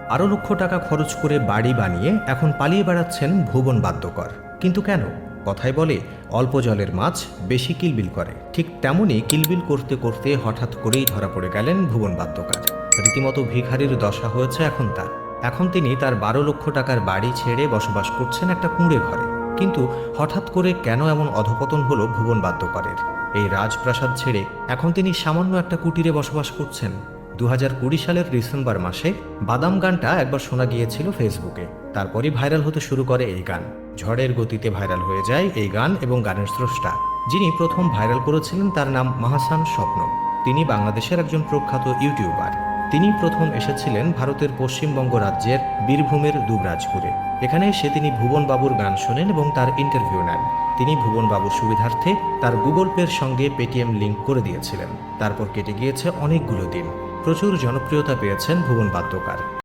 আরও লক্ষ টাকা খরচ করে বাড়ি বানিয়ে এখন পালিয়ে বেড়াচ্ছেন ভুবন বাদ্যকর। কিন্তু কেন? কথায় বলে অল্প জলের মাছ বেশি কিলবিল করে। ঠিক তেমনই কিলবিল করতে করতে হঠাৎ করেই ধরা পড়ে গেলেন ভুবন বাদ্যকর। রীতিমতো ভিখারির দশা হয়েছে এখন তার। এখন তিনি তার 12 লক্ষ টাকার বাড়ি ছেড়ে বসবাস করছেন একটা কুঁড়ে ঘরে। কিন্তু হঠাৎ করে কেন এমন অধপতন হলো ভুবন বাদ্যকরের? এই রাজপ্রাসাদ ছেড়ে এখন তিনি সামান্য একটা কুটিরে বসবাস করছেন। 2020 সালের ডিসেম্বর মাসে বাদাম গানটা একবার শোনা গিয়েছিল ফেসবুকে। তারপরই ভাইরাল হতে শুরু করে এই গান। ঝড়ের গতিতে ভাইরাল হয়ে যায় এই গান এবং গানের স্রষ্টা যিনি প্রথম ভাইরাল করেছিলেন তার নাম মাহসান স্বপ্ন। তিনি বাংলাদেশের একজন প্রখ্যাত ইউটিউবার। তিনি প্রথম এসেছিলেন ভারতের পশ্চিমবঙ্গ রাজ্যের বীরভূমের দুবরাজপুরে। এখানে এসে তিনি ভুবন বাবুর গান শোনেন এবং তার ইন্টারভিউ নেন। তিনি ভুবন বাবুর সুবিধার্থে তার গুগল পের সঙ্গে পেটিএম লিঙ্ক করে দিয়েছিলেন। তারপর কেটে গিয়েছে অনেকগুলো দিন। প্রচুর জনপ্রিয়তা পেয়েছেন ভুবন বাদ্যকর।